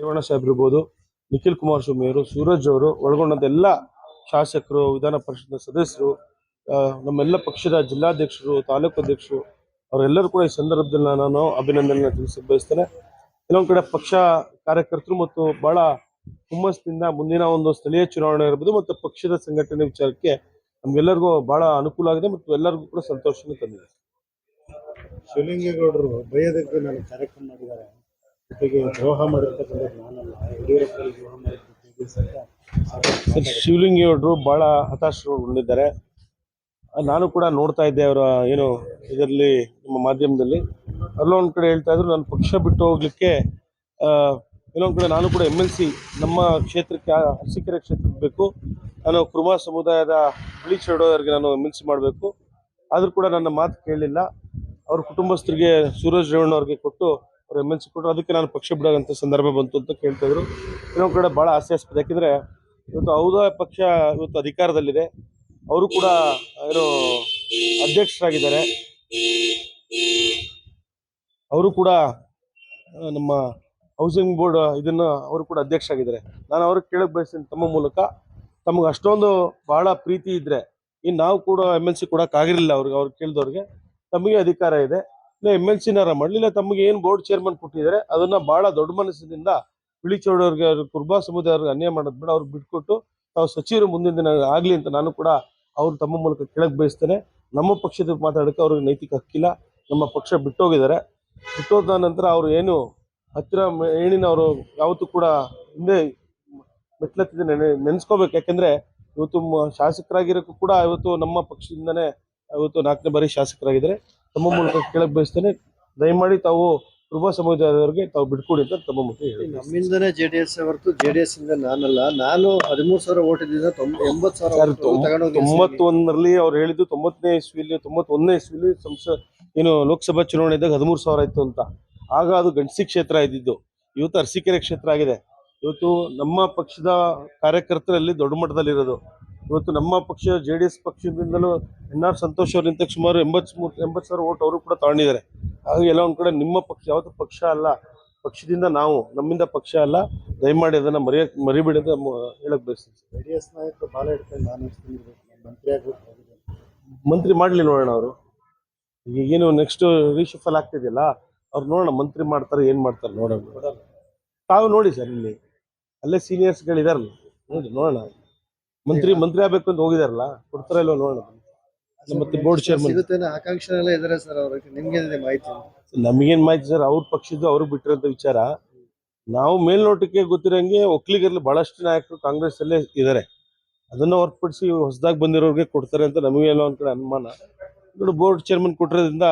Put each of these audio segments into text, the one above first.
ರೇವಣ್ಣ ಸಾಹೇಬ್ರು ಇರ್ಬೋದು, ನಿಖಿಲ್ ಕುಮಾರಸ್ವಾಮಿ ಅವರು, ಸೂರಜ್ ಅವರು ಒಳಗೊಂಡಂತ ಎಲ್ಲ ಶಾಸಕರು, ವಿಧಾನ ಪರಿಷತ್ನ ಸದಸ್ಯರು, ನಮ್ಮೆಲ್ಲ ಪಕ್ಷದ ಜಿಲ್ಲಾಧ್ಯಕ್ಷರು, ತಾಲೂಕು ಅಧ್ಯಕ್ಷರು ಅವರೆಲ್ಲರೂ ಕೂಡ ಈ ಸಂದರ್ಭದಲ್ಲಿ ನಾನು ಅಭಿನಂದನೆ ತಿಳಿಸಲು ಬಯಸ್ತೇನೆ. ಕೆಲವೊಂದು ಕಡೆ ಪಕ್ಷ ಕಾರ್ಯಕರ್ತರು ಮತ್ತು ಬಹಳ ಹುಮ್ಮಸ್ಸಿನಿಂದ ಮುಂದಿನ ಒಂದು ಸ್ಥಳೀಯ ಚುನಾವಣೆ ಇರ್ಬೋದು ಮತ್ತು ಪಕ್ಷದ ಸಂಘಟನೆ ವಿಚಾರಕ್ಕೆ ನಮ್ಗೆಲ್ಲರಿಗೂ ಬಹಳ ಅನುಕೂಲ ಆಗಿದೆ ಮತ್ತು ಎಲ್ಲರಿಗೂ ಕೂಡ ಸಂತೋಷವನ್ನು ತಂದಿದೆ. ಶಿವಲಿಂಗೇಗೌಡರು ಭಯದಕ್ಕೆ ನಾನು ಕಾರ್ಯಕ್ರಮ ಮಾಡಿದ್ದಾರೆ, ಜೊತೆಗೆ ದ್ರೋಹ ಮಾಡಿರ್ತಕ್ಕಂಥ ನಾನಲ್ಲ, ಯಡಿಯೂರಪ್ಪರಿಗೆ ದ್ರೋಹ ಮಾಡಿರ್ತಕ್ಕಂಥ ಶಿವಲಿಂಗೇಗೌಡರು ಬಹಳ ಹತಾಶಗೊಂಡಿದ್ದಾರೆ. ನಾನು ಕೂಡ ನೋಡ್ತಾ ಇದ್ದೆ ಅವರ ಏನು ಇದರಲ್ಲಿ ನಮ್ಮ ಮಾಧ್ಯಮದಲ್ಲಿ ಅಲ್ಲೊಂದು ಕಡೆ ಹೇಳ್ತಾ ಇದ್ರು ನಾನು ಪಕ್ಷ ಬಿಟ್ಟು ಹೋಗ್ಲಿಕ್ಕೆ, ಇನ್ನೊಂದು ಕಡೆ ನಾನು ಕೂಡ MLC ನಮ್ಮ ಕ್ಷೇತ್ರಕ್ಕೆ ಅರಸೀಕೆರೆ ಕ್ಷೇತ್ರಕ್ಕೆ ಬೇಕು, ನಾನು ಕುರುಬ ಸಮುದಾಯದ ಬಿಳಿಚಡೋರಿಗೆ ನಾನು MLC ಮಾಡಬೇಕು. ಆದರೂ ಕೂಡ ನನ್ನ ಮಾತು ಕೇಳಲಿಲ್ಲ. ಅವ್ರ ಕುಟುಂಬಸ್ಥರಿಗೆ ಸೂರಜ್ ರೇವಣ್ಣ ಅವ್ರಿಗೆ ಕೊಟ್ಟು ಅವ್ರು MLC ಕೊಟ್ಟರು. ಅದಕ್ಕೆ ನಾನು ಪಕ್ಷ ಬಿಡೋಂಥ ಸಂದರ್ಭ ಬಂತು ಅಂತ ಕೇಳ್ತಾ ಇದ್ರು. ಇನ್ನೊಂದು ಕಡೆ ಭಾಳ ಹಾಸ್ಯಾಸ್ಪದ. ಯಾಕೆಂದರೆ ಇವತ್ತು ಹೌದಾ ಪಕ್ಷ ಇವತ್ತು ಅಧಿಕಾರದಲ್ಲಿದೆ, ಅವರು ಕೂಡ ಏನು ಅಧ್ಯಕ್ಷರಾಗಿದ್ದಾರೆ, ಅವರು ಕೂಡ ನಮ್ಮ ಹೌಸಿಂಗ್ ಬೋರ್ಡ್ ಇದನ್ನು ಅವರು ಕೂಡ ಅಧ್ಯಕ್ಷರಾಗಿದ್ದಾರೆ. ನಾನು ಅವ್ರಿಗೆ ಕೇಳಕ್ಕೆ ಬಯಸ್ತೀನಿ ತಮ್ಮ ಮೂಲಕ, ತಮಗೆ ಅಷ್ಟೊಂದು ಬಹಳ ಪ್ರೀತಿ ಇದ್ದರೆ ಇನ್ನು ನಾವು ಕೂಡ MLC ಕೊಡೋಕ್ಕಾಗಿರಲಿಲ್ಲ ಅವ್ರು ಕೇಳಿದವ್ರಿಗೆ, ತಮಗೆ ಅಧಿಕಾರ ಇದೆ, ಇಲ್ಲ MLCನಾರ ಮಾಡಲಿಲ್ಲ, ತಮಗೆ ಏನು ಬೋರ್ಡ್ ಚೇರ್ಮನ್ ಕೊಟ್ಟಿದ್ದಾರೆ ಅದನ್ನು ಭಾಳ ದೊಡ್ಡ ಮನಸ್ಸಿನಿಂದ ಬಿಳಿಚೌಡವ್ರಿಗೆ ಕುರುಬ ಸಮುದಾಯವ್ರಿಗೆ ಅನ್ಯಾಯ ಮಾಡೋದು ಬೇಡ, ಅವ್ರಿಗೆ ಬಿಟ್ಕೊಟ್ಟು ತಾವು ಸಚಿವರು ಮುಂದಿನ ದಿನ ಆಗಲಿ ಅಂತ ನಾನು ಕೂಡ ಅವ್ರು ತಮ್ಮ ಮೂಲಕ ಕೇಳಕ್ಕೆ ಬಯಸ್ತೇನೆ. ನಮ್ಮ ಪಕ್ಷದ ಮಾತಾಡೋಕ್ಕೆ ಅವ್ರಿಗೆ ನೈತಿಕ ಹಕ್ಕಿಲ್ಲ. ನಮ್ಮ ಪಕ್ಷ ಬಿಟ್ಟೋಗಿದ್ದಾರೆ. ಬಿಟ್ಟೋದ ನಂತರ ಅವರು ಏನು ಹತ್ತಿರ ಏಣಿನವರು ಯಾವತ್ತೂ ಕೂಡ ಹಿಂದೆ ಮೆಟ್ಲತ್ತಿದೆ ನೆನೆಸ್ಕೋಬೇಕು. ಯಾಕೆಂದರೆ ಇವತ್ತು ಶಾಸಕರಾಗಿರೋಕ್ಕೂ ಕೂಡ ಇವತ್ತು ನಮ್ಮ ಪಕ್ಷದಿಂದನೇ ಇವತ್ತು 4ನೇ ಬಾರಿ ಶಾಸಕರಾಗಿದ್ದಾರೆ. ತಮ್ಮ ಮೂಲಕ ಕೇಳಕ್ಕೆ ಬಯಸ್ತೇನೆ, ದಯಮಾಡಿ ತಾವು ಕುರುಬ ಸಮುದಾಯದವರಿಗೆ ತಾವು ಬಿಟ್ಕೊಡಿ ಅಂತ ತಮ್ಮ ಮೂಲಕ ಹೇಳಿ. ನಮ್ಮಿಂದನೇ JDS ಹೊರತು JDS ಇಂದ ನಾನಲ್ಲ, ನಾನು 13,000 ಓಟ್ ಇದ್ದಿದ್ದ 80,000 91ರಲ್ಲಿ ಅವ್ರು ಹೇಳಿದ್ದು 91ನೇ ಇಸ್ವಿಲಿ ಏನು ಲೋಕಸಭಾ ಚುನಾವಣೆ ಇದ್ದಾಗ 13,000 ಇತ್ತು ಅಂತ. ಆಗ ಅದು ಗಂಡಸಿ ಕ್ಷೇತ್ರ ಇದ್ದಿದ್ದು, ಇವತ್ತು ಅರಸೀಕೆರೆ ಕ್ಷೇತ್ರ ಆಗಿದೆ. ಇವತ್ತು ನಮ್ಮ ಪಕ್ಷದ ಕಾರ್ಯಕರ್ತರಲ್ಲಿ ದೊಡ್ಡ ಮಟ್ಟದಲ್ಲಿರೋದು. ಇವತ್ತು ನಮ್ಮ ಪಕ್ಷ JDS ಪಕ್ಷದಿಂದಲೂ NR ಸಂತೋಷ್ ಅವರಿಂದ ಸುಮಾರು 80,000 ಓಟ್ ಅವರು ಕೂಡ ತಗೊಂಡಿದ್ದಾರೆ. ಹಾಗಾಗಿ ಎಲ್ಲ ಒಂದು ಕಡೆ ನಿಮ್ಮ ಪಕ್ಷ ಯಾವತ್ತೂ ಪಕ್ಷ ಅಲ್ಲ, ಪಕ್ಷದಿಂದ ನಾವು, ನಮ್ಮಿಂದ ಪಕ್ಷ ಅಲ್ಲ. ದಯಮಾಡಿ ಅದನ್ನು ಮರಿಬೇಡಿ ಅಂತ ಹೇಳಕ್ಕೆ ಬಯಸ್ತೀನಿ. JDS ನಾಯಕರು ಬಾಲ ಹಿಡ್ಕೊಂಡು ನಾನು ಮಂತ್ರಿ ಆಗಬೇಕು, ಮಂತ್ರಿ ಮಾಡಲಿ ನೋಡೋಣ. ಅವರು ಈಗೇನು ನೆಕ್ಸ್ಟ್ ರೀಶಫಲ್ ಆಗ್ತಿದೆಯಲ್ಲ, ಅವ್ರು ನೋಡೋಣ ಮಂತ್ರಿ ಮಾಡ್ತಾರೆ ಏನು ಮಾಡ್ತಾರೆ ನೋಡೋಣ. ತಾವು ನೋಡಿ ಸರ್, ಇಲ್ಲಿ ಅಲ್ಲೇ ಸೀನಿಯರ್ಸ್ಗಳಿದಾರಲ್ಲ, ನೋಡಿ ನೋಡೋಣ. ಮಂತ್ರಿ ಆಗಬೇಕು ಅಂತ ಹೋಗಿದಾರಲ್ಲ, ಕೊಡ್ತಾರ ಇಲ್ವ ನೋಡೋಣ. ಮತ್ತೆ ಬೋರ್ಡ್ ಚೇರ್ಮನ್ ಆಕಾಂಕ್ಷೆ ಎಲ್ಲ ಇದಾರೆ ಸರ್, ಅವ್ರಿಗೆ ನಿಮ್ಗೆ ಮಾಹಿತಿ? ನಮಗೇನು ಮಾಹಿತಿ ಸರ್, ಅವ್ರ ಪಕ್ಷದ್ದು ಅವ್ರಿಗೆ ಬಿಟ್ಟಿರೋಂಥ ವಿಚಾರ. ನಾವು ಮೇಲ್ನೋಟಕ್ಕೆ ಗೊತ್ತಿರೋಂಗೆ ಒಕ್ಕಲಿಗರಲ್ಲಿ ಬಹಳಷ್ಟು ನಾಯಕರು ಕಾಂಗ್ರೆಸ್ ಅಲ್ಲೇ ಇದ್ದಾರೆ. ಅದನ್ನು ಹೊರತುಪಡಿಸಿ ಹೊಸದಾಗಿ ಬಂದಿರೋರಿಗೆ ಕೊಡ್ತಾರೆ ಅಂತ ನಮಗೆ ಎಲ್ಲ ಒಂದು ಕಡೆ ಅನುಮಾನ. ನೋಡಿ, ಬೋರ್ಡ್ ಚೇರ್ಮನ್ ಕೊಟ್ಟಿರೋದ್ರಿಂದ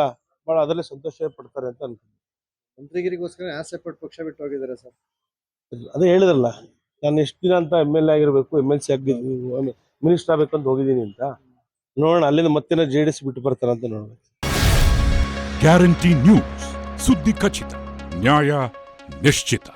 ಭಾಳ ಅದರಲ್ಲೇ ಸಂತೋಷ ಪಡ್ತಾರೆ ಅಂತ ಅನ್ಕೊಂಡು ಮಂತ್ರಿಗಿರಿಗೋಸ್ಕರ ಆಸೆ ಪಟ್ಟು ಪಕ್ಷ ಬಿಟ್ಟು ಹೋಗಿದ್ದಾರೆ ಸರ್. ಅದೇ ಹೇಳಿದ್ರಲ್ಲ, ನಾನು ಎಷ್ಟು ದಿನ ಅಂತ MLA ಆಗಿರಬೇಕು, MLC ಆಗಿದ್ದು ಮಿನಿಸ್ಟರ್ ಆಗಬೇಕು ಅಂತ ಹೋಗಿದ್ದೀನಿ ಅಂತ. ನೋಡೋಣ, ಅಲ್ಲಿಂದ ಮತ್ತೆ JDS ಬಿಟ್ಟು ಬರ್ತಾರಂತ ನೋಡೋಣ. ಗ್ಯಾರಂಟಿ ನ್ಯೂಸ್, ಸುದ್ದಿ ಖಚಿತ, ನ್ಯಾಯ ನಿಶ್ಚಿತ.